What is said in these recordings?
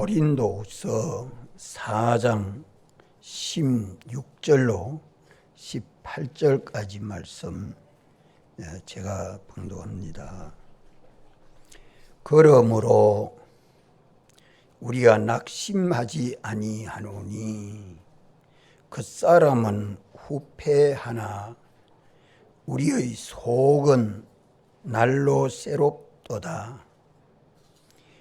고린도후서 4장 16절로 18절까지 말씀 제가 봉독합니다. 그러므로 우리가 낙심하지 아니하노니 그 사람은 후패하나 우리의 속은 날로 새롭도다.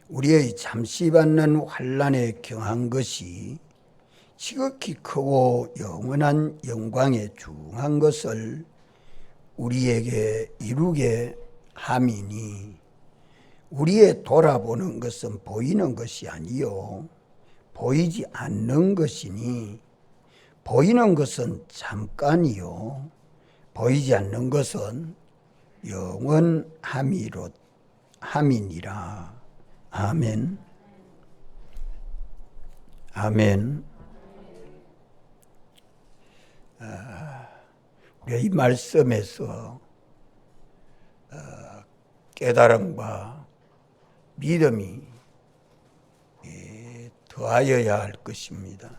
우리의 잠시 받는 환난에 경한 것이 지극히 크고 영원한 영광에 중한 것을 우리에게 이루게 함이니 우리의 돌아보는 것은 보이는 것이 아니요 보이지 않는 것이니 보이는 것은 잠깐이요 보이지 않는 것은 영원함이니라. 아멘. 아멘. 우리가 이 말씀에서 깨달음과 믿음이 더하여야 할 것입니다.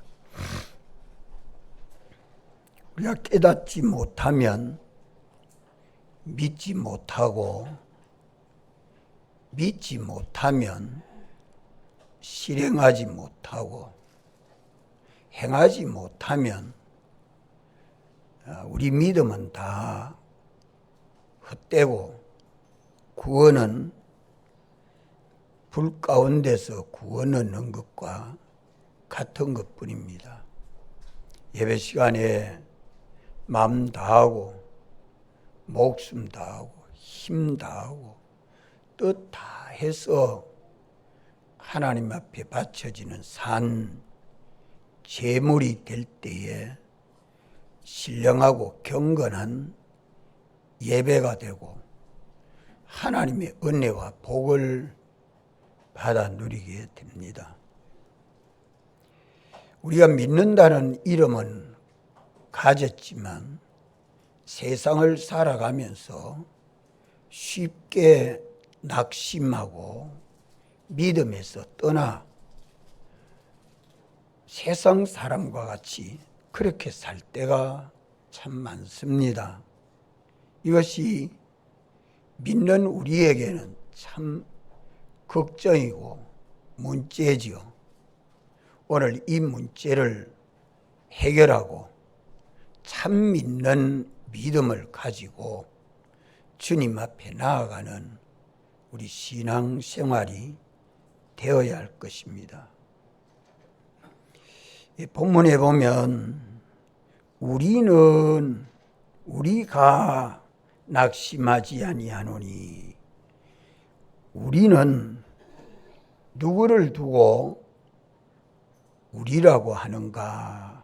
우리가 깨닫지 못하면 믿지 못하고 믿지 못하면 실행하지 못하고 행하지 못하면 우리 믿음은 다 헛되고 구원은 불 가운데서 구원 얻는 것과 같은 것뿐입니다. 예배 시간에 마음 다하고 목숨 다하고 힘 다하고 뜻 다해서 하나님 앞에 바쳐지는 산 제물이 될 때에 신령하고 경건한 예배가 되고 하나님의 은혜와 복을 받아 누리게 됩니다. 우리가 믿는다는 이름은 가졌지만 세상을 살아가면서 쉽게 낙심하고 믿음에서 떠나 세상 사람과 같이 그렇게 살 때가 참 많습니다. 이것이 믿는 우리에게는 참 걱정이고 문제지요. 오늘 이 문제를 해결하고 참 믿는 믿음을 가지고 주님 앞에 나아가는 우리 신앙 생활이 되어야 할 것입니다. 이 본문에 보면 우리가 낙심하지 아니하노니 우리는 누구를 두고 우리라고 하는가?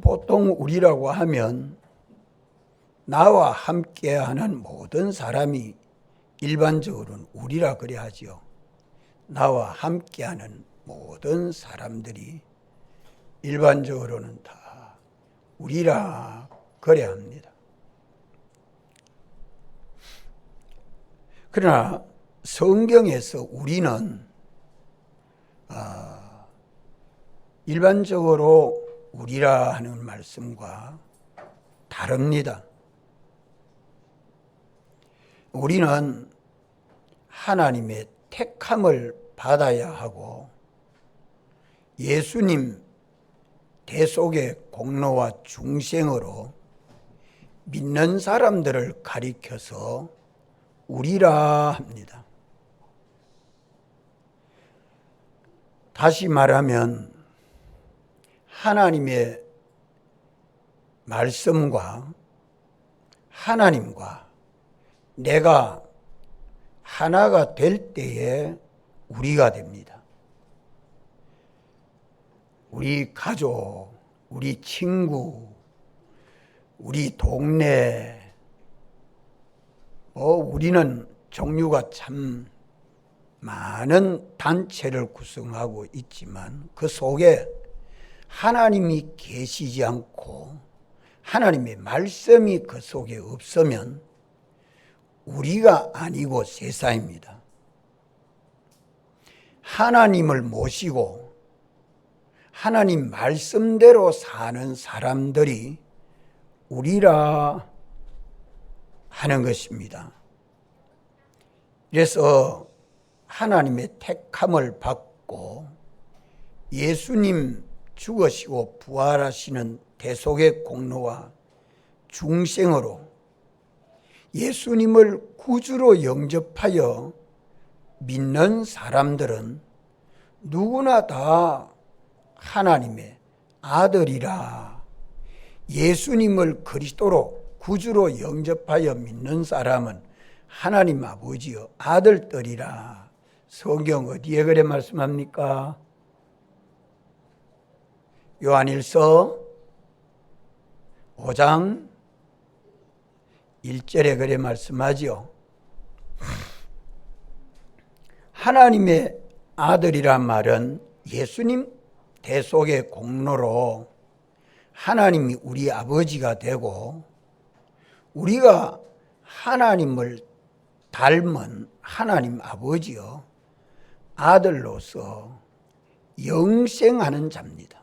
보통 우리라고 하면 나와 함께하는 모든 사람이 일반적으로는 우리라 그래 하죠. 나와 함께하는 모든 사람들이 일반적으로는 다 우리라 그래 합니다. 그러나 성경에서 우리는 일반적으로 우리라 하는 말씀과 다릅니다. 우리는 하나님의 택함을 받아야 하고 예수님 대속의 공로와 중생으로 믿는 사람들을 가리켜서 우리라 합니다. 다시 말하면 하나님의 말씀과 하나님과 내가 하나가 될 때에 우리가 됩니다. 우리 가족, 우리 친구, 우리 동네, 우리는 종류가 참 많은 단체를 구성하고 있지만 그 속에 하나님이 계시지 않고 하나님의 말씀이 그 속에 없으면 우리가 아니고 세상입니다. 하나님을 모시고 하나님 말씀대로 사는 사람들이 우리라 하는 것입니다. 그래서 하나님의 택함을 받고 예수님 죽으시고 부활하시는 대속의 공로와 중생으로 예수님을 구주로 영접하여 믿는 사람들은 누구나 다 하나님의 아들이라. 예수님을 그리스도로 구주로 영접하여 믿는 사람은 하나님 아버지여 아들들이라. 성경 어디에 그래 말씀합니까? 요한일서 5장 1절에 그래 말씀하지요. 하나님의 아들이란 말은 예수님 대속의 공로로 하나님이 우리 아버지가 되고 우리가 하나님을 닮은 하나님 아버지여 아들로서 영생하는 자입니다.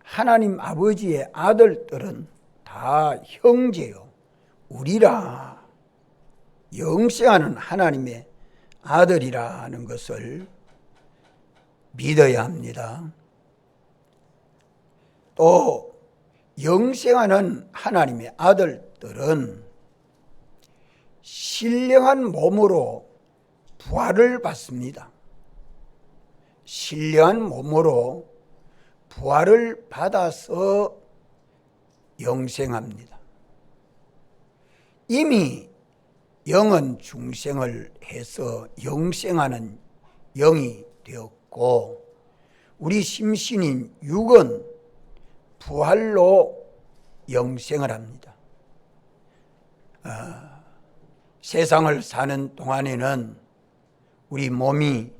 하나님 아버지의 아들들은 다 형제요 우리라. 영생하는 하나님의 아들이라는 것을 믿어야 합니다. 또 영생하는 하나님의 아들들은 신령한 몸으로 부활을 받습니다. 신령한 몸으로 부활을 받아서 영생합니다. 이미 영은 중생을 해서 영생하는 영이 되었고 우리 심신인 육은 부활로 영생을 합니다. 세상을 사는 동안에는 우리 몸이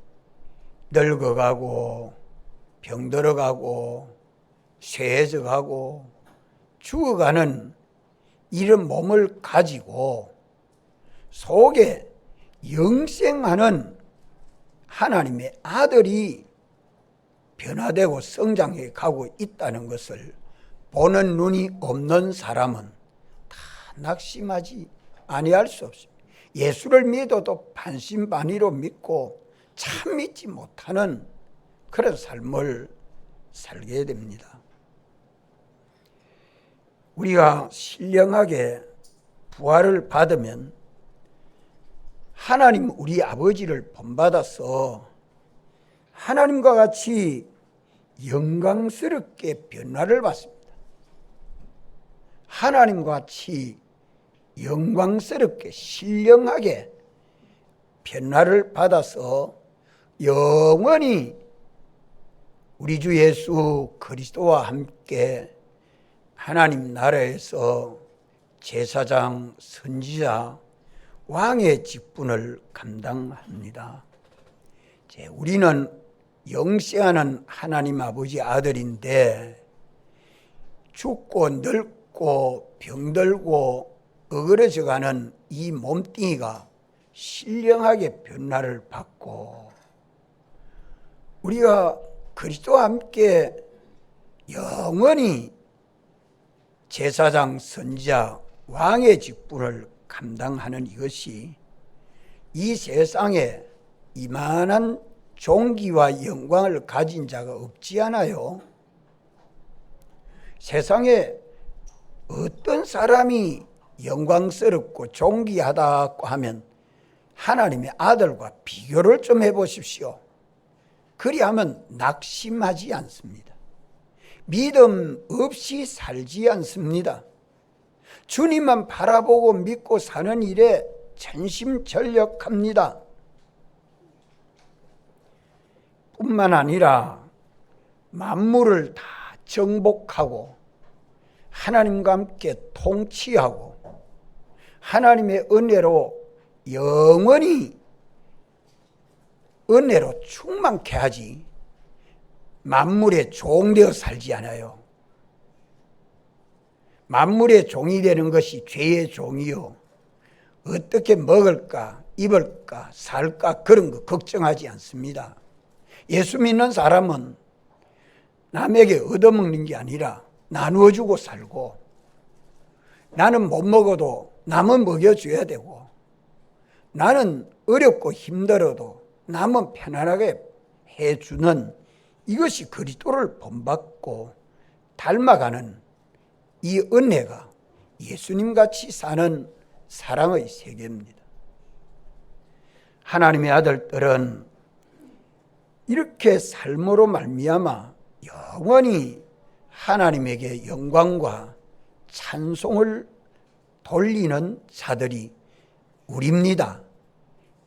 늙어가고 병들어가고 쇠해져가고 죽어가는 이런 몸을 가지고 속에 영생하는 하나님의 아들이 변화되고 성장해 가고 있다는 것을 보는 눈이 없는 사람은 다 낙심하지 아니할 수 없습니다. 예수를 믿어도 반신반의로 믿고 참 믿지 못하는 그런 삶을 살게 됩니다. 우리가 신령하게 부활을 받으면 하나님 우리 아버지를 본받아서 하나님과 같이 영광스럽게 변화를 받습니다. 하나님과 같이 영광스럽게 신령하게 변화를 받아서 영원히 우리 주 예수 그리스도와 함께 하나님 나라에서 제사장, 선지자, 왕의 직분을 감당합니다. 우리는 영생하는 하나님 아버지 아들인데 죽고 늙고 병들고 어그러져가는 이 몸뚱이가 신령하게 변화를 받고 우리가 그리스도와 함께 영원히 제사장, 선지자, 왕의 직분을 감당하는 이것이 이 세상에 이만한 존귀와 영광을 가진 자가 없지 않아요. 세상에 어떤 사람이 영광스럽고 존귀하다고 하면 하나님의 아들과 비교를 좀 해보십시오. 그리하면 낙심하지 않습니다. 믿음 없이 살지 않습니다. 주님만 바라보고 믿고 사는 일에 전심전력합니다. 뿐만 아니라 만물을 다 정복하고 하나님과 함께 통치하고 하나님의 은혜로 영원히 은혜로 충만케 하지 만물의 종되어 살지 않아요. 만물의 종이 되는 것이 죄의 종이요 어떻게 먹을까 입을까 살까 그런 거 걱정하지 않습니다. 예수 믿는 사람은 남에게 얻어먹는 게 아니라 나누어주고 살고, 나는 못 먹어도 남은 먹여줘야 되고, 나는 어렵고 힘들어도 남은 편안하게 해주는, 이것이 그리스도를 본받고 닮아가는 이 은혜가 예수님같이 사는 사랑의 세계입니다. 하나님의 아들들은 이렇게 삶으로 말미암아 영원히 하나님에게 영광과 찬송을 돌리는 자들이 우리입니다.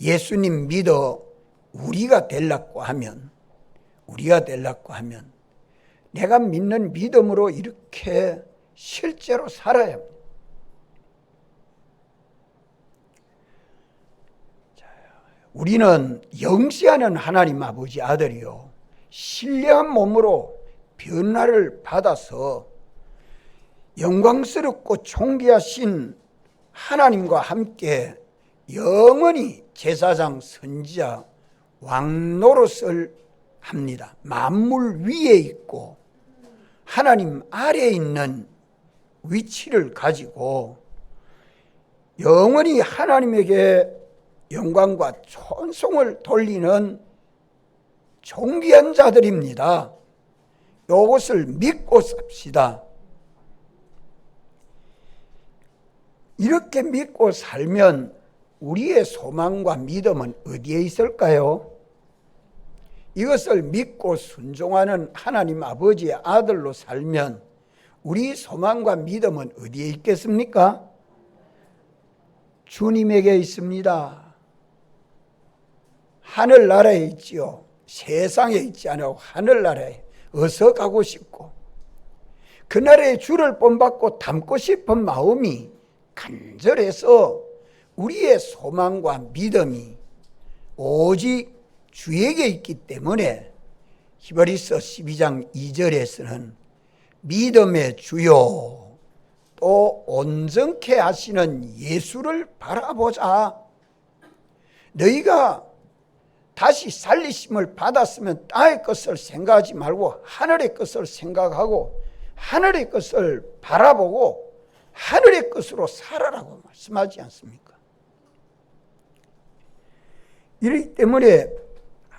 예수님 믿어 우리가 되려고 하면 내가 믿는 믿음으로 이렇게 실제로 살아야 합니다. 우리는 영시하는 하나님 아버지 아들이요, 신령한 몸으로 변화를 받아서 영광스럽고 존귀하신 하나님과 함께 영원히 제사장, 선지자, 왕 노릇을 합니다. 만물 위에 있고 하나님 아래에 있는 위치를 가지고 영원히 하나님에게 영광과 찬송을 돌리는 존귀한 자들입니다. 이것을 믿고 삽시다. 이렇게 믿고 살면 우리의 소망과 믿음은 어디에 있을까요? 이것을 믿고 순종하는 하나님 아버지의 아들로 살면 우리 소망과 믿음은 어디에 있겠습니까? 주님에게 있습니다. 하늘나라에 있지요. 세상에 있지 않고 하늘나라에 어서 가고 싶고, 그 나라의 주를 본받고 닮고 싶은 마음이 간절해서 우리의 소망과 믿음이 오직 주에게 있기 때문에 히브리서 12장 2절에서는 믿음의 주요 또 온전케 하시는 예수를 바라보자. 너희가 다시 살리심을 받았으면 땅의 것을 생각하지 말고 하늘의 것을 생각하고 하늘의 것을 바라보고 하늘의 것으로 살아라고 말씀하지 않습니까? 이렇기 때문에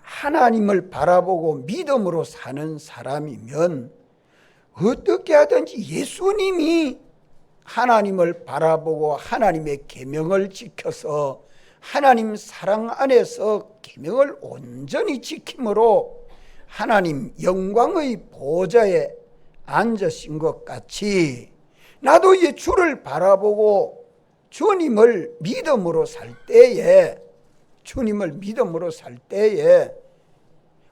하나님을 바라보고 믿음으로 사는 사람이면 어떻게 하든지 예수님이 하나님을 바라보고 하나님의 계명을 지켜서 하나님 사랑 안에서 계명을 온전히 지킴으로 하나님 영광의 보좌에 앉으신 것 같이 나도 이 주를 바라보고 주님을 믿음으로 살 때에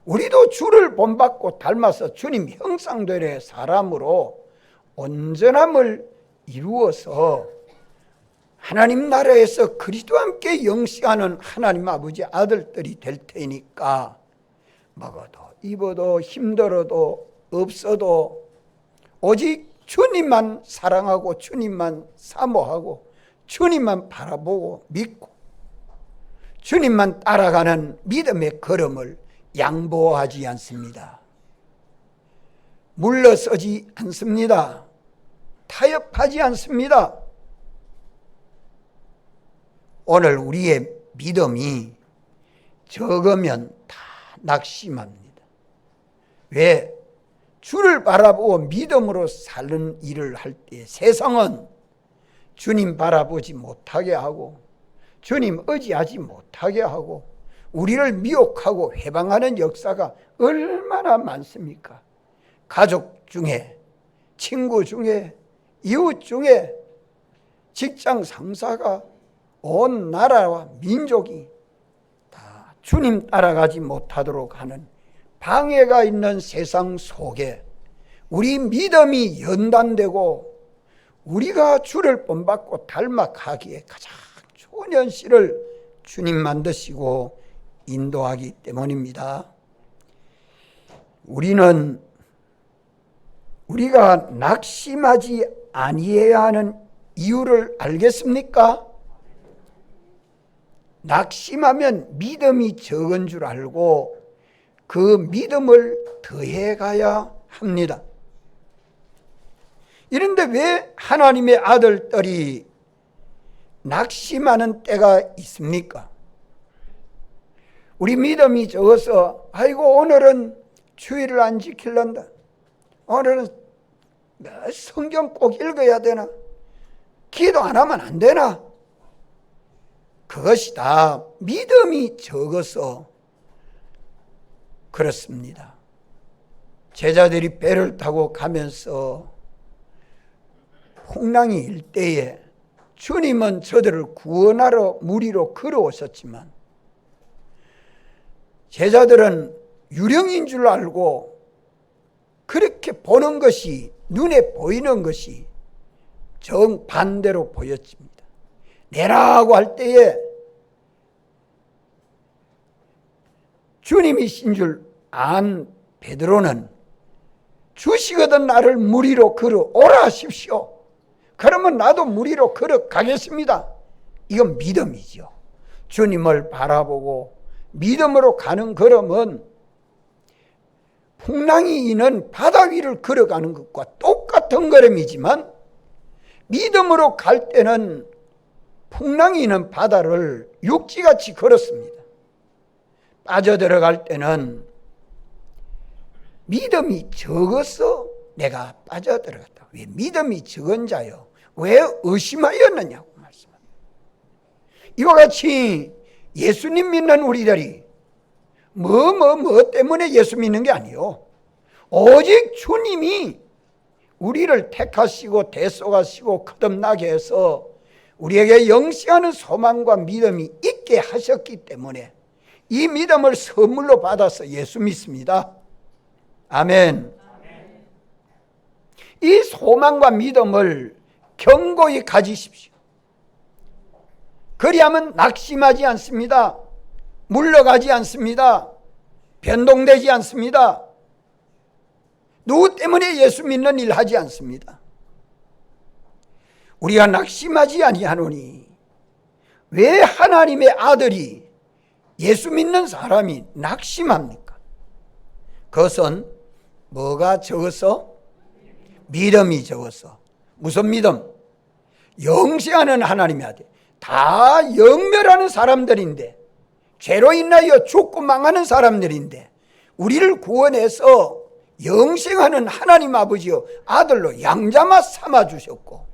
우리도 주를 본받고 닮아서 주님 형상대로의 사람으로 온전함을 이루어서 하나님 나라에서 그리스도와 함께 영시하는 하나님 아버지 아들들이 될 테니까 먹어도 입어도 힘들어도 없어도 오직 주님만 사랑하고 주님만 사모하고 주님만 바라보고 믿고 주님만 따라가는 믿음의 걸음을 양보하지 않습니다. 물러서지 않습니다. 타협하지 않습니다. 오늘 우리의 믿음이 적으면 다 낙심합니다. 왜? 주를 바라보고 믿음으로 사는 일을 할 때 세상은 주님 바라보지 못하게 하고 주님 의지하지 못하게 하고 우리를 미혹하고 회방하는 역사가 얼마나 많습니까? 가족 중에, 친구 중에, 이웃 중에, 직장 상사가, 온 나라와 민족이 다 주님 따라가지 못하도록 하는 방해가 있는 세상 속에 우리 믿음이 연단되고 우리가 주를 본받고 닮아가기에 가장 좋은 현실을 주님 만드시고 인도하기 때문입니다. 우리가 낙심하지 아니해야 하는 이유를 알겠습니까? 낙심하면 믿음이 적은 줄 알고 그 믿음을 더해가야 합니다. 이런데 왜 하나님의 아들들이 낙심하는 때가 있습니까? 우리 믿음이 적어서 아이고 오늘은 주일을 안 지킬란다, 오늘은 성경 꼭 읽어야 되나, 기도 안 하면 안 되나, 그것이 다 믿음이 적어서 그렇습니다. 제자들이 배를 타고 가면서 풍랑이 일 때에 주님은 저들을 구원하러 물 위로 걸어오셨지만 제자들은 유령인 줄 알고 그렇게 보는 것이, 눈에 보이는 것이 정반대로 보였습니다. 내라고 할 때에 주님이신 줄 안 베드로는 주시거든 나를 물 위로 걸어오라 하십시오. 그러면 나도 물 위로 걸어가겠습니다. 이건 믿음이죠. 주님을 바라보고 믿음으로 가는 걸음은 풍랑이 있는 바다 위를 걸어가는 것과 똑같은 걸음이지만 믿음으로 갈 때는 풍랑이 있는 바다를 육지같이 걸었습니다. 빠져들어갈 때는 믿음이 적어서 내가 빠져들어갔다. 왜 믿음이 적은 자요? 왜 의심하였느냐고 말씀합니다. 이와 같이 예수님 믿는 우리들이 뭐 때문에 예수 믿는 게 아니요, 오직 주님이 우리를 택하시고 대속하시고 거듭나게 해서 우리에게 영생하는 소망과 믿음이 있게 하셨기 때문에 이 믿음을 선물로 받아서 예수 믿습니다. 아멘. 이 소망과 믿음을 견고히 가지십시오. 그리하면 낙심하지 않습니다. 물러가지 않습니다. 변동되지 않습니다. 누구 때문에 예수 믿는 일 하지 않습니다. 우리가 낙심하지 아니하노니 왜 하나님의 아들이 예수 믿는 사람이 낙심합니까? 그것은 뭐가 적어서? 믿음이 적어서. 무슨 믿음? 영생하는 하나님의 아들. 다 영멸하는 사람들인데, 죄로 인하여 죽고 망하는 사람들인데 우리를 구원해서 영생하는 하나님 아버지여 아들로 양자마 삼아주셨고,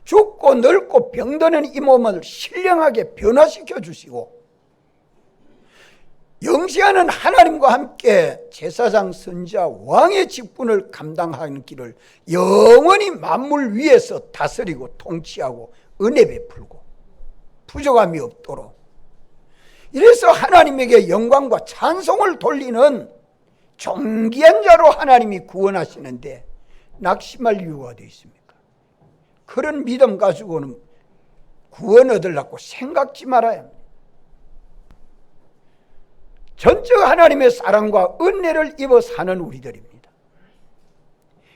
죽고 늙고 병드는 이 몸을 신령하게 변화시켜 주시고, 영생하는 하나님과 함께 제사장, 선지자, 왕의 직분을 감당하는 길을 영원히 만물 위에서 다스리고 통치하고 은혜 베풀고 부족함이 없도록, 이래서 하나님에게 영광과 찬송을 돌리는 존귀한 자로 하나님이 구원하시는데 낙심할 이유가 어디 있습니까? 그런 믿음 가지고는 구원 얻으려고 생각지 말아야 합니다. 전적 하나님의 사랑과 은혜를 입어 사는 우리들입니다.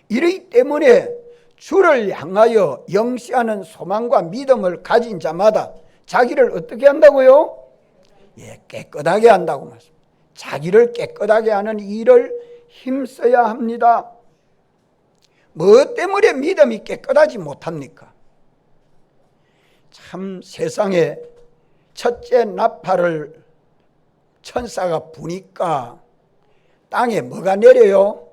이러기 때문에 주를 향하여 영시하는 소망과 믿음을 가진 자마다 자기를 어떻게 한다고요? 깨끗하게 한다고 말씀합니다. 자기를 깨끗하게 하는 일을 힘써야 합니다. 뭐 때문에 믿음이 깨끗하지 못합니까? 참, 세상에 첫째 나팔을 천사가 부니까 땅에 뭐가 내려요?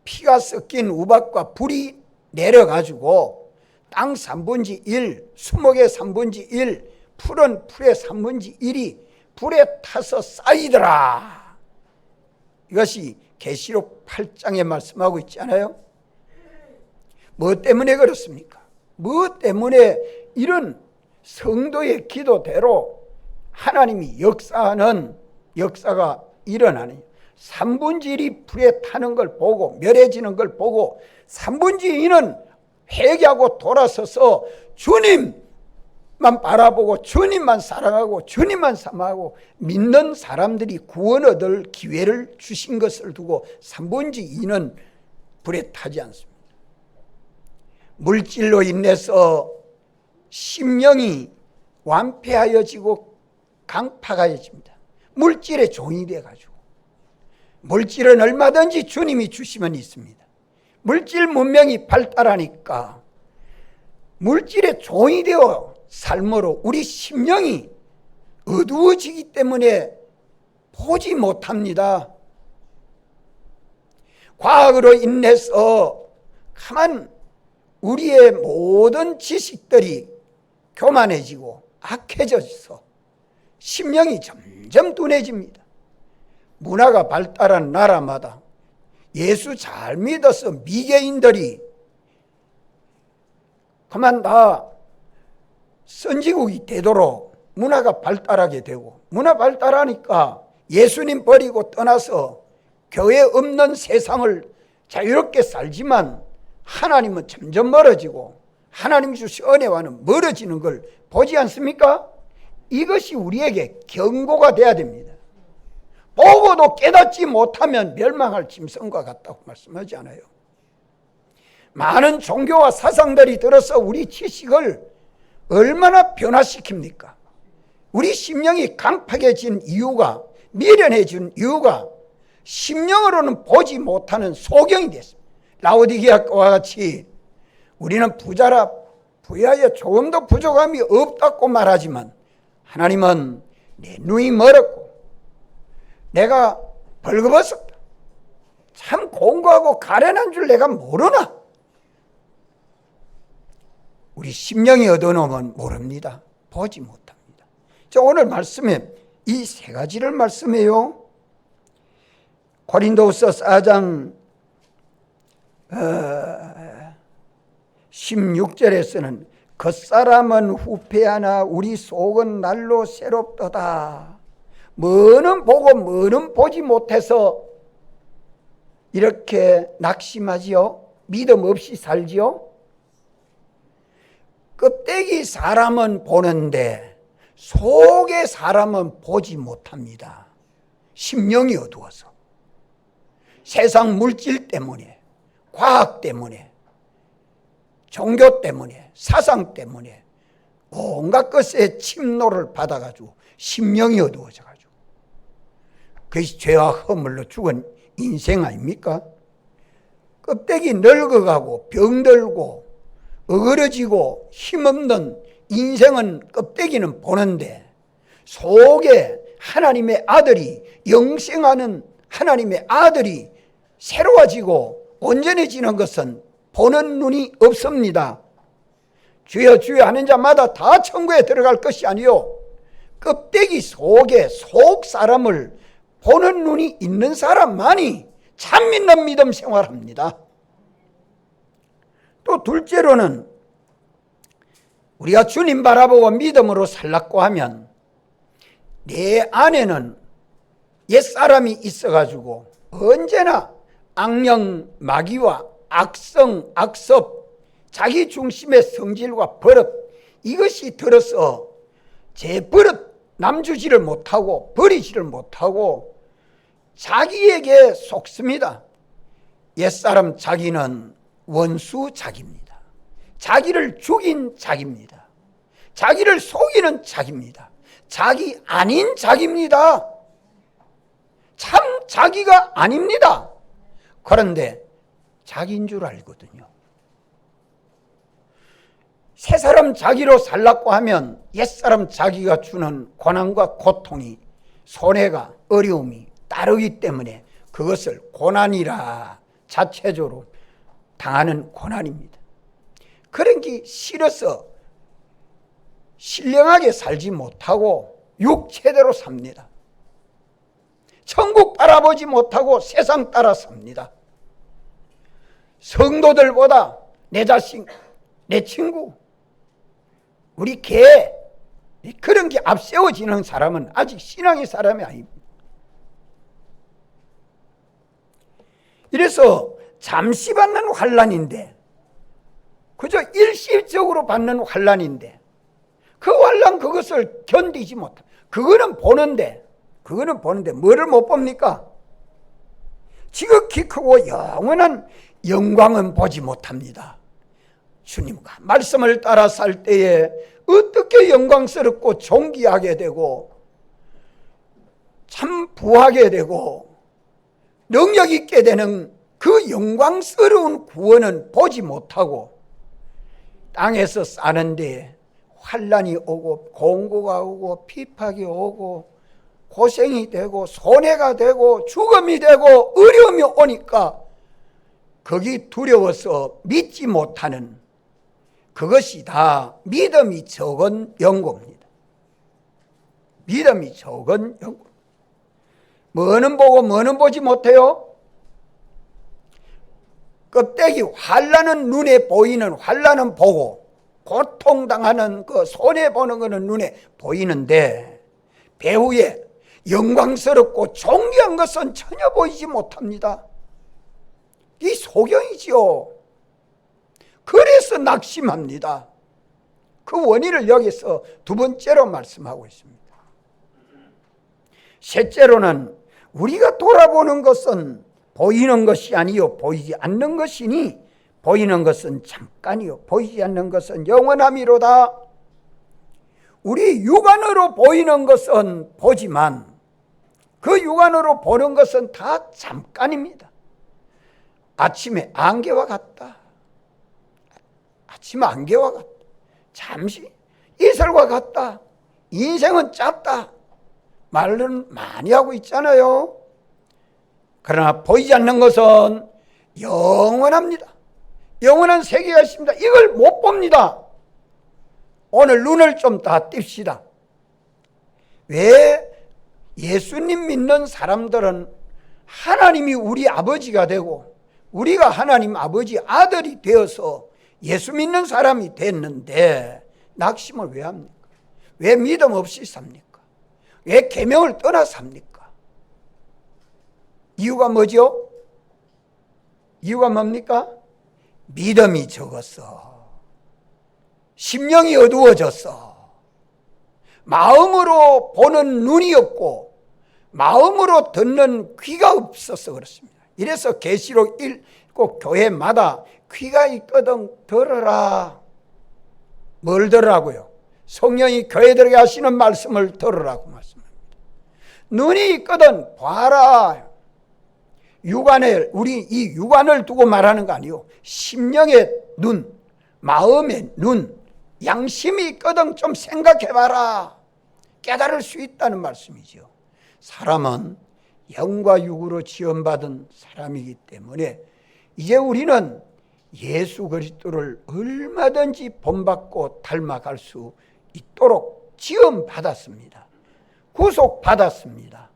피가 섞인 우박과 불이 내려가지고 땅 3분의 1, 수목의 3분의 1, 풀은 풀의 3분의 1이 불에 타서 쌓이더라. 이것이 계시록 8장에 말씀하고 있잖아요. 뭐 때문에 그렇습니까? 뭐 때문에 이런 성도의 기도대로 하나님이 역사하는 역사가 일어나느냐? 3분의 1이 불에 타는 걸 보고 멸해지는 걸 보고 3분의 2는 회개하고 돌아서서 주님만 바라보고 주님만 사랑하고 주님만 사모하고 믿는 사람들이 구원 얻을 기회를 주신 것을 두고 3분의 2는 불에 타지 않습니다. 물질로 인해서 심령이 완패하여지고 강팍하여집니다. 물질의 종이 돼가지고. 물질은 얼마든지 주님이 주시면 있습니다. 물질 문명이 발달하니까 물질의 종이 되어 삶으로 우리 심령이 어두워지기 때문에 보지 못합니다. 과학으로 인해서 가만 우리의 모든 지식들이 교만해지고 악해져서 심령이 점점 둔해집니다. 문화가 발달한 나라마다 예수 잘 믿어서 미개인들이 그만 다 선지국이 되도록 문화가 발달하게 되고, 문화 발달하니까 예수님 버리고 떠나서 교회 없는 세상을 자유롭게 살지만 하나님은 점점 멀어지고 하나님 주신 은혜와는 멀어지는 걸 보지 않습니까? 이것이 우리에게 경고가 돼야 됩니다. 보고도 깨닫지 못하면 멸망할 짐승과 같다고 말씀하지 않아요? 많은 종교와 사상들이 들어서 우리 지식을 얼마나 변화시킵니까? 우리 심령이 강팍해진 이유가, 미련해진 이유가 심령으로는 보지 못하는 소경이 됐습니다. 라오디게아와 같이 우리는 부자라 부여하여 조금도 부족함이 없다고 말하지만 하나님은 내 눈이 멀었고 내가 벌거벗었다, 참 공고하고 가련한 줄 내가 모르나? 우리 심령이 얻어놓으면 모릅니다. 보지 못합니다. 자, 오늘 말씀에 이 세 가지를 말씀해요. 고린도후서 4장 16절에서는 겉사람은 후패하나 우리 속은 날로 새롭도다. 뭐는 보고 뭐는 보지 못해서 이렇게 낙심하지요? 믿음 없이 살지요? 껍데기 사람은 보는데 속의 사람은 보지 못합니다. 심령이 어두워서. 세상 물질 때문에, 과학 때문에, 종교 때문에, 사상 때문에 온갖 것에 침노를 받아가지고 심령이 어두워져가지고 그것이 죄와 허물로 죽은 인생 아닙니까? 껍데기 늙어가고 병들고 어그러지고 힘없는 인생은 껍데기는 보는데 속에 하나님의 아들이, 영생하는 하나님의 아들이 새로워지고 온전해지는 것은 보는 눈이 없습니다. 주여 주여 하는 자마다 다 천국에 들어갈 것이 아니요, 껍데기 속에 속 사람을 보는 눈이 있는 사람만이 참 믿는 믿음 생활합니다. 또 둘째로는 우리가 주님 바라보고 믿음으로 살라고 하면 내 안에는 옛사람이 있어가지고 언제나 악령, 마귀와 악성, 악섭, 자기 중심의 성질과 버릇, 이것이 들어서 제 버릇 남주지를 못하고 버리지를 못하고 자기에게 속습니다. 옛사람 자기는 원수 자기입니다. 자기를 죽인 자기입니다. 자기를 속이는 자기입니다. 자기 아닌 자기입니다. 참 자기가 아닙니다. 그런데 자기인 줄 알거든요. 새사람 자기로 살라고 하면 옛사람 자기가 주는 고난과 고통이, 손해가, 어려움이 따르기 때문에 그것을 고난이라 자체적으로 당하는 고난입니다. 그런 게 싫어서 신령하게 살지 못하고 육체대로 삽니다. 천국 바라보지 못하고 세상 따라 삽니다. 성도들보다 내 자식, 내 친구, 우리 개, 그런 게 앞세워지는 사람은 아직 신앙의 사람이 아닙니다. 이래서 잠시 받는 환난인데, 그저 일시적으로 받는 환난인데 그 환난 그것을 견디지 못합니다. 그거는 보는데 뭐를 못 봅니까? 지극히 크고 영원한 영광은 보지 못합니다. 주님과 말씀을 따라 살 때에 어떻게 영광스럽고 존귀하게 되고 참 부하게 되고 능력 있게 되는 그 영광스러운 구원은 보지 못하고 땅에서 사는데 환난이 오고 공고가 오고 비박이 오고 고생이 되고 손해가 되고 죽음이 되고 어려움이 오니까 거기 두려워서 믿지 못하는 그것이 다 믿음이 적은 연고입니다. 믿음이 적은 연고. 뭐는 보고 뭐는 보지 못해요? 껍데기 환난은 눈에 보이는 환난은 보고 고통당하는 그 손해보는 것은 눈에 보이는데 배후에 영광스럽고 존귀한 것은 전혀 보이지 못합니다. 이 소경이지요. 그래서 낙심합니다. 그 원인을 여기서 두 번째로 말씀하고 있습니다. 셋째로는 우리가 돌아보는 것은 보이는 것이 아니요 보이지 않는 것이니 보이는 것은 잠깐이요 보이지 않는 것은 영원함이로다. 우리 육안으로 보이는 것은 보지만 그 육안으로 보는 것은 다 잠깐입니다. 아침에 안개와 같다. 아침 안개와 같다. 잠시 이슬과 같다. 인생은 짧다. 말은 많이 하고 있잖아요. 그러나 보이지 않는 것은 영원합니다. 영원한 세계가 있습니다. 이걸 못 봅니다. 오늘 눈을 좀 다 띨시다. 왜 예수님 믿는 사람들은 하나님이 우리 아버지가 되고 우리가 하나님 아버지 아들이 되어서 예수 믿는 사람이 됐는데 낙심을 왜 합니까? 왜 믿음 없이 삽니까? 왜 계명을 떠나 삽니까? 이유가 뭐죠? 이유가 뭡니까? 믿음이 적었어. 심령이 어두워졌어. 마음으로 보는 눈이 없고 마음으로 듣는 귀가 없어서 그렇습니다. 이래서 계시록 읽고 교회마다 귀가 있거든 들어라. 뭘 들으라고요? 성령이 교회들에게 하시는 말씀을 들으라고 말씀합니다. 눈이 있거든 봐라. 육안에 우리 이 육안을 두고 말하는 거 아니요. 심령의 눈, 마음의 눈, 양심이 있거든 좀 생각해봐라. 깨달을 수 있다는 말씀이죠. 사람은 영과 육으로 지음받은 사람이기 때문에 이제 우리는 예수 그리스도를 얼마든지 본받고 닮아갈 수 있도록 지음받았습니다. 구속받았습니다.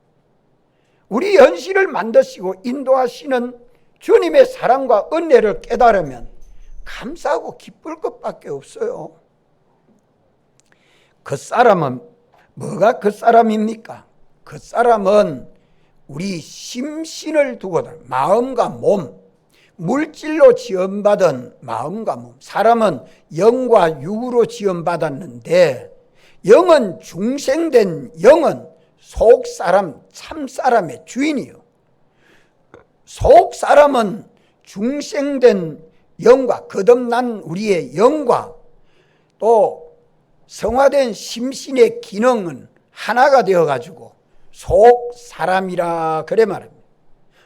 우리 현실을 만드시고 인도하시는 주님의 사랑과 은혜를 깨달으면 감사하고 기쁠 것밖에 없어요. 그 사람은 뭐가 그 사람입니까? 그 사람은 우리 심신을 두고 마음과 몸, 물질로 지음받은 마음과 몸. 사람은 영과 육으로 지음받았는데 영은 중생된 영은 속사람, 참사람의 주인이요. 속사람은 중생된 영과 거듭난 우리의 영과 또 성화된 심신의 기능은 하나가 되어가지고 속사람이라 그래 말합니다.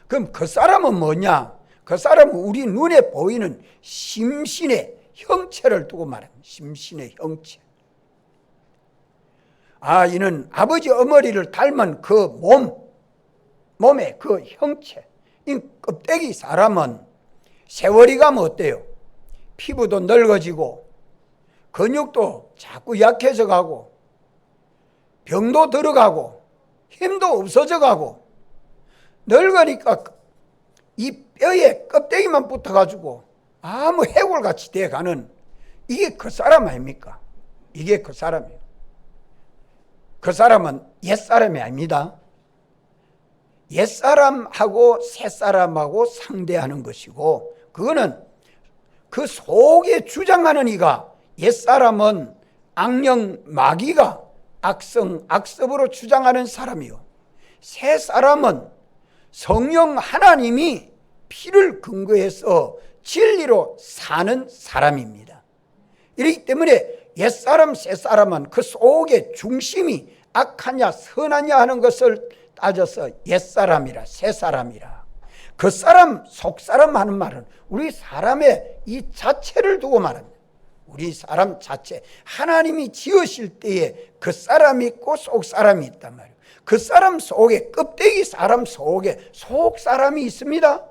그럼 그 사람은 뭐냐? 그 사람은 우리 눈에 보이는 심신의 형체를 두고 말합니다. 심신의 형체. 아, 이는 아버지 어머니를 닮은 그 몸의 그 형체. 이 껍데기 사람은 세월이 가면 어때요? 피부도 늙어지고 근육도 자꾸 약해져 가고 병도 들어가고 힘도 없어져 가고 늙으니까 이 뼈에 껍데기만 붙어가지고 아무 해골같이 돼가는 이게 그 사람 아닙니까? 이게 그 사람이에요. 그 사람은 옛사람이 아닙니다. 옛사람하고 새사람하고 상대하는 것이고 그거는 그 속에 주장하는 이가 옛사람은 악령 마귀가 악성 악습으로 주장하는 사람이요. 새사람은 성령 하나님이 피를 근거해서 진리로 사는 사람입니다. 이렇기 때문에 옛사람 새사람은 그 속의 중심이 악하냐 선하냐 하는 것을 따져서 옛사람이라 새사람이라. 그 사람 속사람 하는 말은 우리 사람의 이 자체를 두고 말합니다. 우리 사람 자체, 하나님이 지으실 때에 그 사람이 있고 속사람이 있단 말이에요. 그 사람 속에, 껍데기 사람 속에 속사람이 있습니다.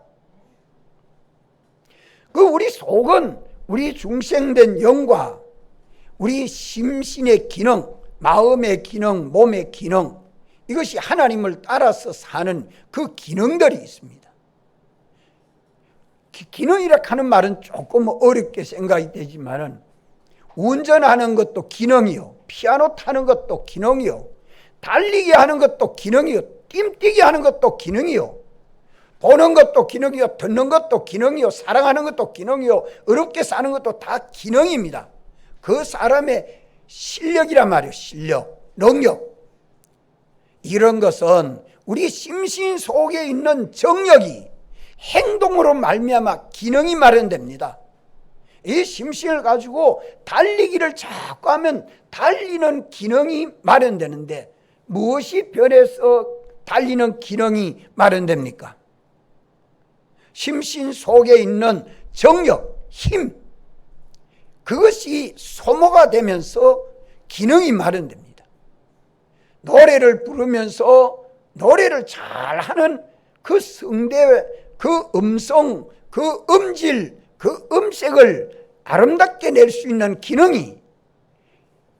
그 우리 속은 우리 중생된 영과 우리 심신의 기능, 마음의 기능, 몸의 기능, 이것이 하나님을 따라서 사는 그 기능들이 있습니다. 기능이라 하는 말은 조금 어렵게 생각이 되지만은 운전하는 것도 기능이요, 피아노 타는 것도 기능이요, 달리기 하는 것도 기능이요, 뜀뛰기 하는 것도 기능이요, 보는 것도 기능이요, 듣는 것도 기능이요, 사랑하는 것도 기능이요, 어렵게 사는 것도 다 기능입니다. 그 사람의 실력이란 말이에요. 실력, 능력. 이런 것은 우리 심신 속에 있는 정력이 행동으로 말미암아 기능이 마련됩니다. 이 심신을 가지고 달리기를 자꾸 하면 달리는 기능이 마련되는데 무엇이 변해서 달리는 기능이 마련됩니까? 심신 속에 있는 정력, 힘, 그것이 소모가 되면서 기능이 마련됩니다. 노래를 부르면서 노래를 잘하는 그 성대, 그 음성, 그 음질, 그 음색을 아름답게 낼 수 있는 기능이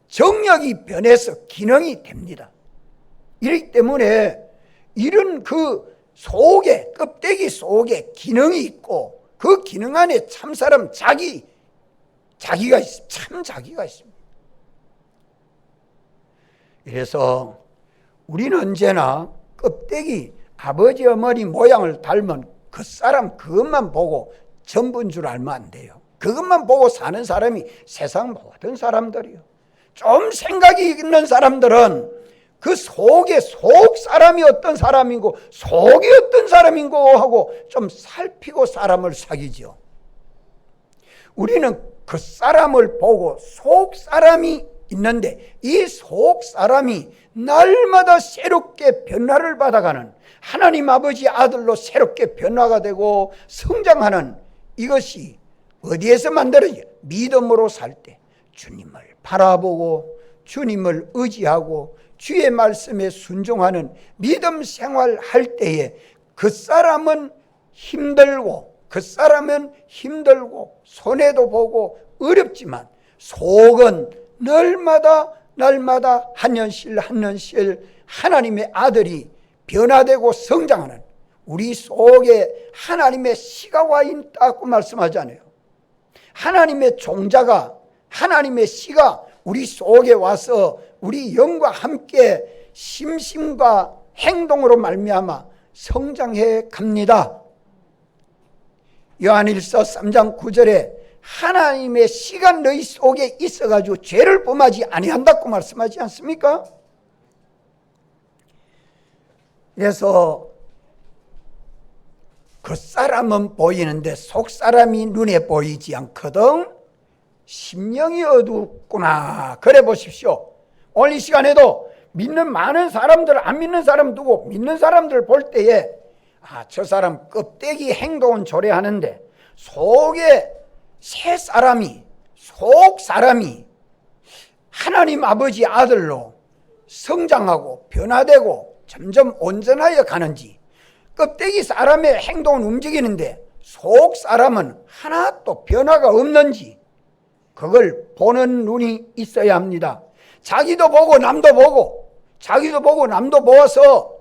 정력이 변해서 기능이 됩니다. 이렇기 때문에 이런 그 속에, 껍데기 속에 기능이 있고 그 기능 안에 참사람 자기가 있습니다. 참 자기가 있습니다. 그래서 우리는 언제나 껍데기, 아버지 어머니 모양을 닮은 그 사람 그것만 보고 전부인 줄 알면 안 돼요. 그것만 보고 사는 사람이 세상 모든 사람들이요. 좀 생각이 있는 사람들은 그 속에 속 사람이 어떤 사람이고 속이 어떤 사람인고 하고 좀 살피고 사람을 사귀죠. 우리는 그 사람을 보고 속 사람이 있는데 이 속 사람이 날마다 새롭게 변화를 받아가는 하나님 아버지 아들로 새롭게 변화가 되고 성장하는 이것이 어디에서 만들어져요? 믿음으로 살 때 주님을 바라보고 주님을 의지하고 주의 말씀에 순종하는 믿음 생활할 때에 그 사람은 힘들고 손해도 보고 어렵지만 속은 날마다 한 년씩 하나님의 아들이 변화되고 성장하는 우리 속에 하나님의 씨가 와 있다고 말씀하잖아요. 하나님의 종자가, 하나님의 씨가 우리 속에 와서 우리 영과 함께 심심과 행동으로 말미암아 성장해 갑니다. 요한일서 3장 9절에 하나님의 씨가 너희 속에 있어가지고 죄를 범하지 아니한다고 말씀하지 않습니까? 그래서 그 사람은 보이는데 속 사람이 눈에 보이지 않거든. 심령이 어둡구나. 그래 보십시오. 오늘 이 시간에도 믿는 많은 사람들, 안 믿는 사람 두고 믿는 사람들 볼 때에 저 사람 껍데기 행동은 조례하는데 속에 속 사람이 하나님 아버지 아들로 성장하고 변화되고 점점 온전하여 가는지, 껍데기 사람의 행동은 움직이는데 속 사람은 하나도 변화가 없는지, 그걸 보는 눈이 있어야 합니다. 자기도 보고 남도 보고 남도 보아서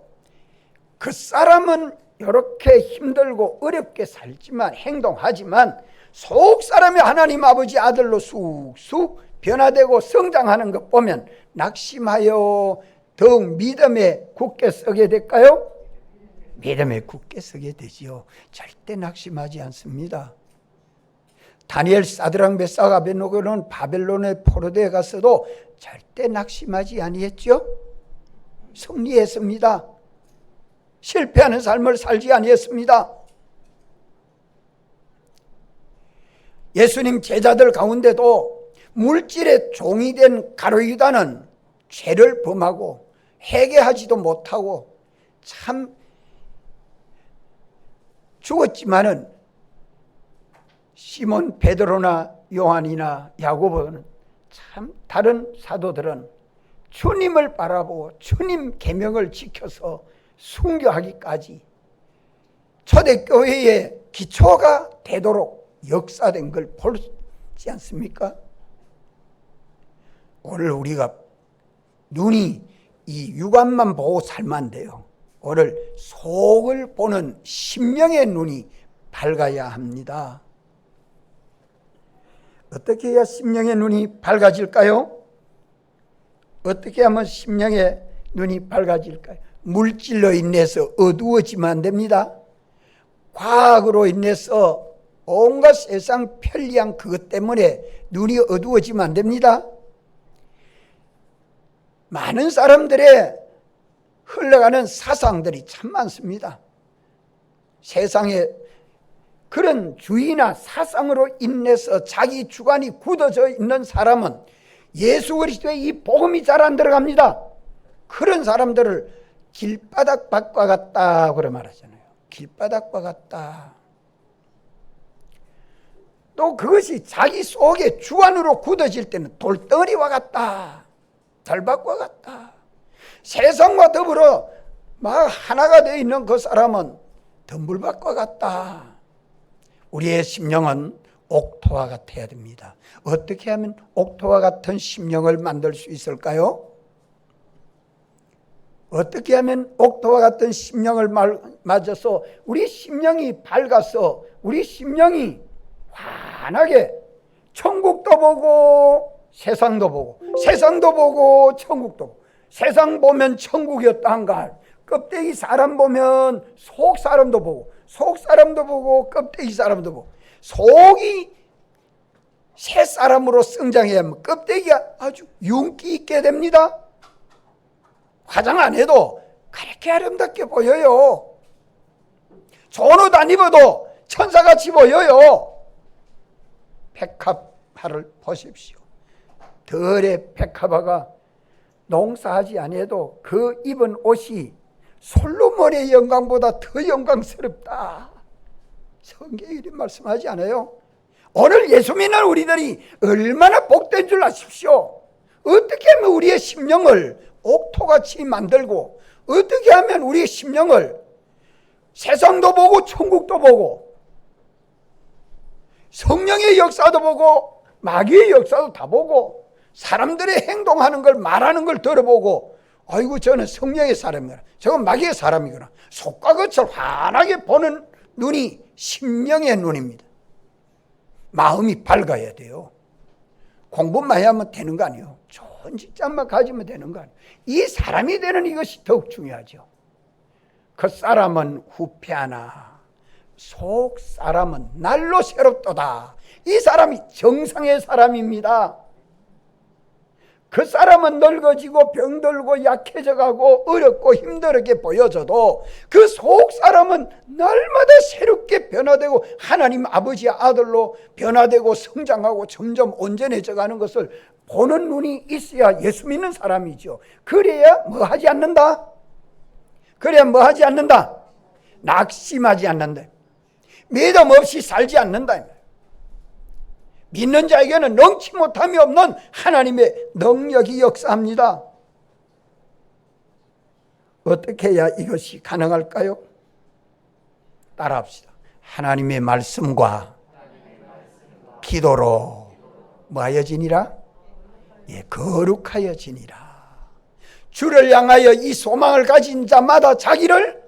그 사람은 이렇게 힘들고 어렵게 살지만 행동하지만 속 사람이 하나님 아버지 아들로 쑥쑥 변화되고 성장하는 것 보면 낙심하여 더욱 믿음에 굳게 서게 될까요? 믿음에 굳게 서게 되지요. 절대 낙심하지 않습니다. 다니엘, 사드락, 메삭, 아벳네고는 바벨론의 포로대에 갔어도 절대 낙심하지 아니했죠. 승리했습니다. 실패하는 삶을 살지 아니했습니다. 예수님 제자들 가운데도 물질의 종이 된 가룟 유다는 죄를 범하고 회개하지도 못하고 참 죽었지만은 시몬 베드로나 요한이나 야고보는 참 다른 사도들은 주님을 바라보고 주님 계명을 지켜서 순교하기까지 초대교회의 기초가 되도록 역사된 걸 보지 않습니까? 오늘 우리가 눈이 이 육안만 보고 살면 안 돼요. 오늘 속을 보는 심령의 눈이 밝아야 합니다. 어떻게 해야 심령의 눈이 밝아질까요? 어떻게 하면 심령의 눈이 밝아질까요? 물질로 인해서 어두워지면 안 됩니다. 과학으로 인해서 온갖 세상 편리한 그것 때문에 눈이 어두워지면 안 됩니다. 많은 사람들의 흘러가는 사상들이 참 많습니다. 세상에 그런 주의나 사상으로 인해서 자기 주관이 굳어져 있는 사람은 예수 그리스도의 이 복음이 잘 안 들어갑니다. 그런 사람들을 길바닥밭과 같다 그래 말하잖아요. 길바닥과 같다. 또 그것이 자기 속에 주관으로 굳어질 때는 돌덩어리와 같다. 달밭과 같다. 세상과 더불어 막 하나가 되어 있는 그 사람은 덤불밭과 같다. 우리의 심령은 옥토와 같아야 됩니다. 어떻게 하면 옥토와 같은 심령을 만들 수 있을까요? 어떻게 하면 옥토와 같은 심령을 맞아서 우리 심령이 밝아서 우리 심령이 환하게 천국도 보고 세상도 보고 세상도 보고 천국도 보고 세상 보면 천국이었다 한가 껍데기 사람 보면 속 사람도 보고 속 사람도 보고 껍데기 사람도 보고 속이 새 사람으로 성장해야 하면 껍데기가 아주 윤기 있게 됩니다. 화장 안 해도 그렇게 아름답게 보여요. 좋은 옷 안 입어도 천사같이 보여요. 백합화를 보십시오. 덜의 백합화가 농사하지 않아도 그 입은 옷이 솔로몬의 영광보다 더 영광스럽다. 성경이 이런 말씀하지 않아요? 오늘 예수 믿는 우리들이 얼마나 복된 줄 아십시오. 어떻게 하면 우리의 심령을 옥토같이 만들고 어떻게 하면 우리의 심령을 세상도 보고 천국도 보고 성령의 역사도 보고 마귀의 역사도 다 보고 사람들의 행동하는 걸 말하는 걸 들어보고 아이고 저는 성령의 사람이구나 저건 마귀의 사람이구나 속과 겉을 환하게 보는 눈이 심령의 눈입니다. 마음이 밝아야 돼요. 공부만 해야 하면 되는 거 아니에요. 좋은 직장만 가지면 되는 거 아니에요. 이 사람이 되는 이것이 더욱 중요하죠. 그 사람은 후패하나 속 사람은 날로 새롭도다. 이 사람이 정상의 사람입니다. 그 사람은 늙어지고 병들고 약해져가고 어렵고 힘들게 보여져도 그 속 사람은 날마다 새롭게 변화되고 하나님 아버지의 아들로 변화되고 성장하고 점점 온전해져 가는 것을 보는 눈이 있어야 예수 믿는 사람이죠. 그래야 뭐 하지 않는다? 그래야 뭐 하지 않는다? 낙심하지 않는다. 믿음 없이 살지 않는다. 믿는 자에게는 능치 못함이 없는 하나님의 능력이 역사합니다. 어떻게 해야 이것이 가능할까요? 따라합시다. 하나님의 말씀과 기도로 뭐하여지니라? 예, 거룩하여지니라. 주를 향하여 이 소망을 가진 자마다 자기를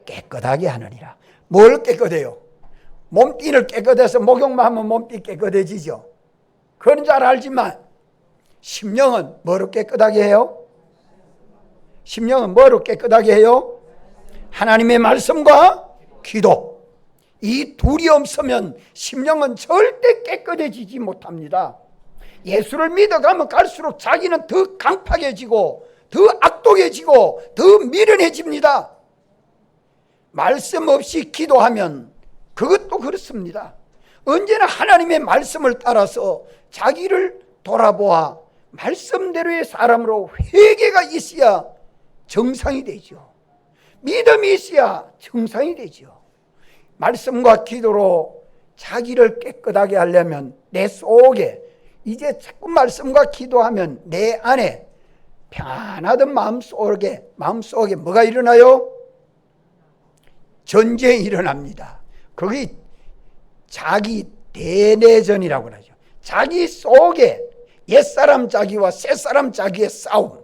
깨끗하게 하느니라. 뭘 깨끗해요? 몸띠를 깨끗해서 목욕만 하면 몸띠 깨끗해지죠. 그건 잘 알지만 심령은 뭐로 깨끗하게 해요? 심령은 뭐로 깨끗하게 해요? 하나님의 말씀과 기도. 이 둘이 없으면 심령은 절대 깨끗해지지 못합니다. 예수를 믿어가면 갈수록 자기는 더 강팍해지고 더 악독해지고 더 미련해집니다. 말씀 없이 기도하면 그것도 그렇습니다. 언제나 하나님의 말씀을 따라서 자기를 돌아보아 말씀대로의 사람으로 회개가 있어야 정상이 되죠. 믿음이 있어야 정상이 되죠. 말씀과 기도로 자기를 깨끗하게 하려면 내 속에 이제 자꾸 말씀과 기도하면 내 안에 편안하던 마음속에 뭐가 일어나요? 전쟁이 일어납니다. 그게 자기 대내전이라고 하죠. 자기 속에 옛사람 자기와 새사람 자기의 싸움,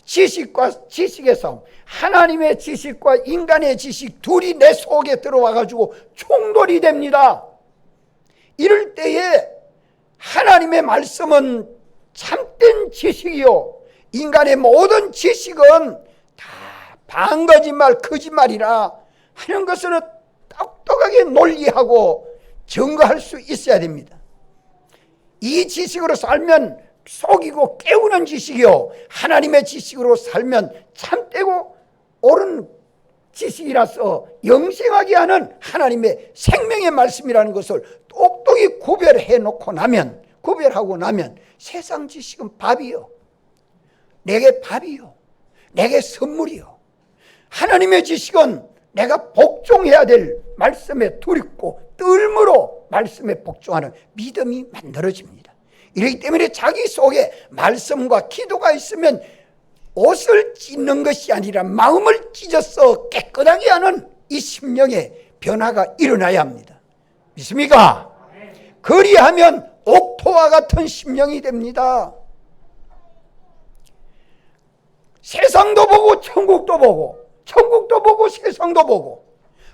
지식과 지식의 싸움, 하나님의 지식과 인간의 지식 둘이 내 속에 들어와 가지고 충돌이 됩니다. 이럴 때에 하나님의 말씀은 참된 지식이요, 인간의 모든 지식은 다 반거짓말, 거짓말이라 하는 것을 똑똑하게 논리하고 증거할 수 있어야 됩니다. 이 지식으로 살면 속이고 깨우는 지식이요, 하나님의 지식으로 살면 참되고 옳은 지식이라서 영생하게 하는 하나님의 생명의 말씀이라는 것을 똑똑히 구별하고 나면 세상 지식은 밥이요, 내게 밥이요, 내게 선물이요. 하나님의 지식은 내가 복종해야 될 말씀에 두렵고 떨므로 말씀에 복종하는 믿음이 만들어집니다. 이렇기 때문에 자기 속에 말씀과 기도가 있으면 옷을 찢는 것이 아니라 마음을 찢어서 깨끗하게 하는 이 심령의 변화가 일어나야 합니다. 믿습니까? 그리하면 옥토와 같은 심령이 됩니다. 세상도 보고 천국도 보고, 천국도 보고 세상도 보고,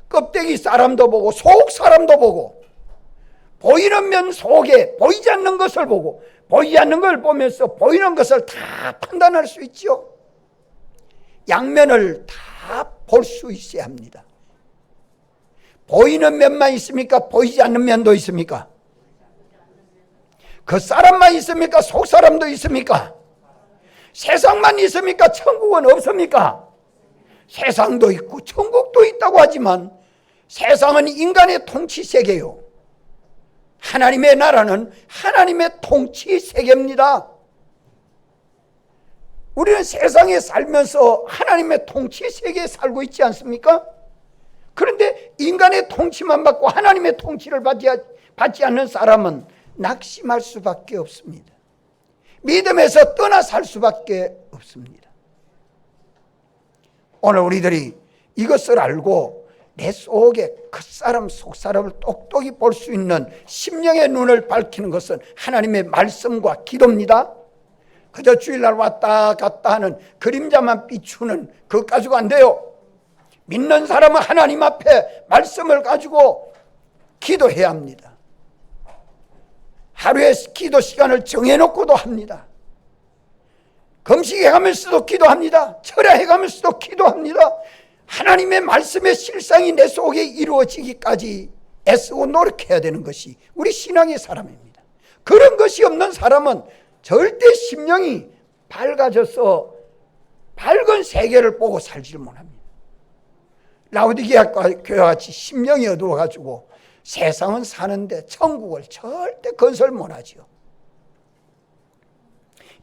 껍데기 사람도 보고 속 사람도 보고, 보이는 면 속에 보이지 않는 것을 보고, 보이지 않는 걸 보면서 보이는 것을 다 판단할 수 있죠. 양면을 다 볼 수 있어야 합니다. 보이는 면만 있습니까? 보이지 않는 면도 있습니까? 그 사람만 있습니까? 속 사람도 있습니까? 세상만 있습니까? 천국은 없습니까? 세상도 있고 천국도 있다고 하지만 세상은 인간의 통치 세계요, 하나님의 나라는 하나님의 통치 세계입니다. 우리는 세상에 살면서 하나님의 통치 세계에 살고 있지 않습니까? 그런데 인간의 통치만 받고 하나님의 통치를 받지 않는 사람은 낙심할 수밖에 없습니다. 믿음에서 떠나 살 수밖에 없습니다. 오늘 우리들이 이것을 알고 내 속에 겉사람 속사람을 똑똑히 볼 수 있는 심령의 눈을 밝히는 것은 하나님의 말씀과 기도입니다. 그저 주일날 왔다 갔다 하는 그림자만 비추는 그것 가지고 안 돼요. 믿는 사람은 하나님 앞에 말씀을 가지고 기도해야 합니다. 하루에 기도 시간을 정해놓고도 합니다. 금식해가면서도 기도합니다. 철야해가면서도 기도합니다. 하나님의 말씀의 실상이 내 속에 이루어지기까지 애쓰고 노력해야 되는 것이 우리 신앙의 사람입니다. 그런 것이 없는 사람은 절대 심령이 밝아져서 밝은 세계를 보고 살지를 못합니다. 라오디게아 교회와 같이 심령이 어두워가지고 세상은 사는데 천국을 절대 건설 못하지요.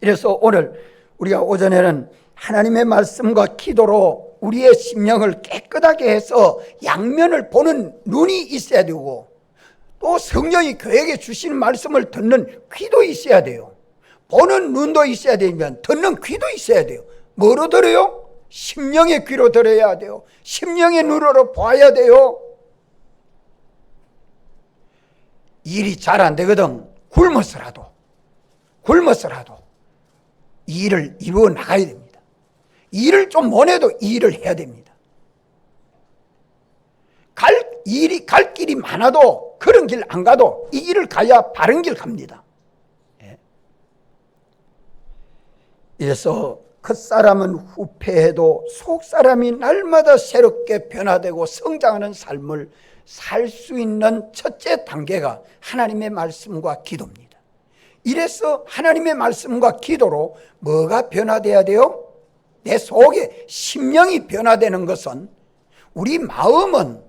이래서 오늘 우리가 오전에는 하나님의 말씀과 기도로 우리의 심령을 깨끗하게 해서 양면을 보는 눈이 있어야 되고, 또 성령이 교회에게 주시는 말씀을 듣는 귀도 있어야 돼요. 보는 눈도 있어야 되면 듣는 귀도 있어야 돼요. 뭐로 들어요? 심령의 귀로 들어야 돼요. 심령의 눈으로 봐야 돼요. 일이 잘 안 되거든. 굶어서라도 이 일을 이루어 나가야 됩니다. 일을 좀 못해도 이 일을 해야 됩니다. 갈 길이 많아도 그런 길 안 가도 이 일을 가야 바른 길 갑니다. 이래서 겉사람은 후패해도 속사람이 날마다 새롭게 변화되고 성장하는 삶을 살 수 있는 첫째 단계가 하나님의 말씀과 기도입니다. 이래서 하나님의 말씀과 기도로 뭐가 변화돼야 돼요? 내 속에 심령이 변화되는 것은 우리 마음은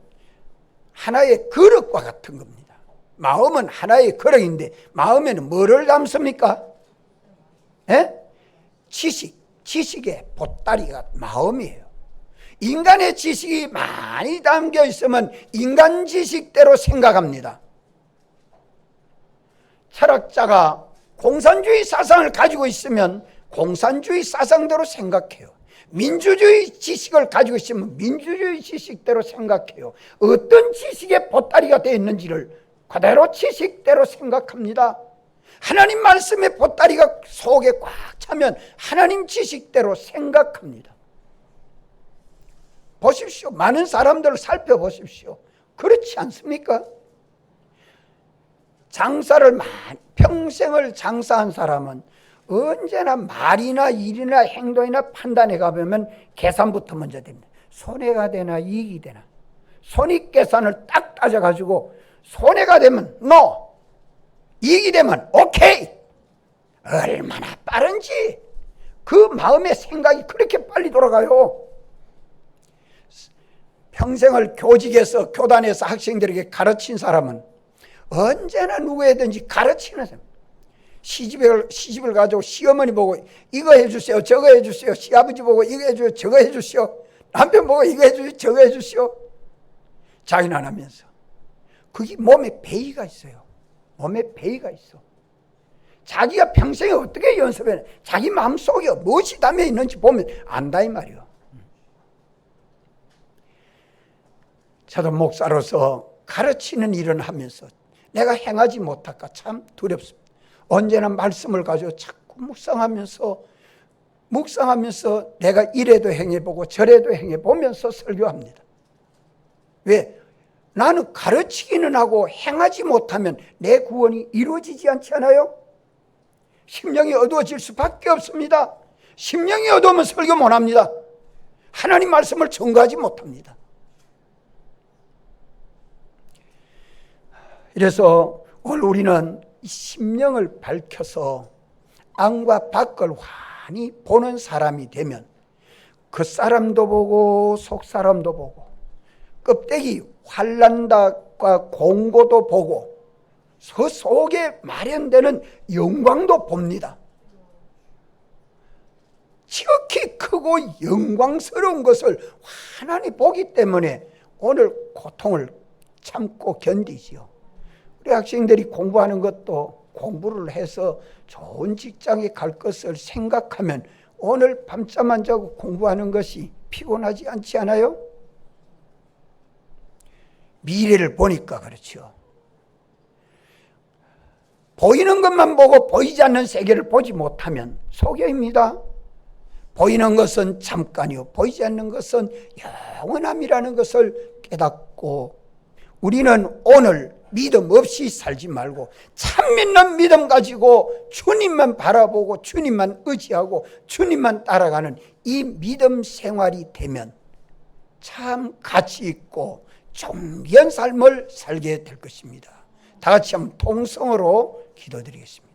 하나의 그릇과 같은 겁니다. 마음은 하나의 그릇인데 마음에는 뭐를 담습니까? 지식의 보따리가 마음이에요. 인간의 지식이 많이 담겨 있으면 인간 지식대로 생각합니다. 철학자가 공산주의 사상을 가지고 있으면 공산주의 사상대로 생각해요. 민주주의 지식을 가지고 있으면 민주주의 지식대로 생각해요. 어떤 지식의 보따리가 되어 있는지를 그대로 지식대로 생각합니다. 하나님 말씀의 보따리가 속에 꽉 차면 하나님 지식대로 생각합니다. 보십시오. 많은 사람들을 살펴보십시오. 그렇지 않습니까? 평생을 장사한 사람은 언제나 말이나 일이나 행동이나 판단에 가보면 계산부터 먼저 됩니다. 손해가 되나 이익이 되나. 손익계산을 딱 따져가지고 손해가 되면 NO, 이익이 되면 오케이. 얼마나 빠른지 그 마음의 생각이 그렇게 빨리 돌아가요. 평생을 교직에서 교단에서 학생들에게 가르친 사람은 언제나 누구에든지 가르치는 사람. 시집을 가지고 시어머니 보고 이거 해주세요 저거 해주세요, 시아버지 보고 이거 해주세요 저거 해주세요, 남편 보고 이거 해주세요 저거 해주세요, 자기는 안 하면서. 그게 몸에 배이가 있어요. 몸에 배이가 있어. 자기가 평생에 어떻게 연습해, 자기 마음속에 무엇이 담겨 있는지 보면 안다 이 말이에요. 저도 목사로서 가르치는 일을 하면서 내가 행하지 못할까 참 두렵습니다. 언제나 말씀을 가지고 자꾸 묵상하면서 내가 이래도 행해보고 저래도 행해보면서 설교합니다. 왜? 나는 가르치기는 하고 행하지 못하면 내 구원이 이루어지지 않지 않아요? 심령이 어두워질 수밖에 없습니다. 심령이 어두우면 설교 못합니다. 하나님 말씀을 전가하지 못합니다. 그래서 오늘 우리는 이 심령을 밝혀서 안과 밖을 환히 보는 사람이 되면 그 사람도 보고 속 사람도 보고 껍데기 환난과 공고도 보고 그 속에 마련되는 영광도 봅니다. 지극히 크고 영광스러운 것을 환히 보기 때문에 오늘 고통을 참고 견디지요. 우리 학생들이 공부하는 것도 공부를 해서 좋은 직장에 갈 것을 생각하면 오늘 밤잠 안 자고 공부하는 것이 피곤하지 않지 않아요? 미래를 보니까 그렇죠. 보이는 것만 보고 보이지 않는 세계를 보지 못하면 소경입니다. 보이는 것은 잠깐이요, 보이지 않는 것은 영원함이라는 것을 깨닫고 우리는 오늘 믿음 없이 살지 말고 참 믿는 믿음 가지고 주님만 바라보고 주님만 의지하고 주님만 따라가는 이 믿음 생활이 되면 참 가치 있고 존귀한 삶을 살게 될 것입니다. 다 같이 한번 통성으로 기도드리겠습니다.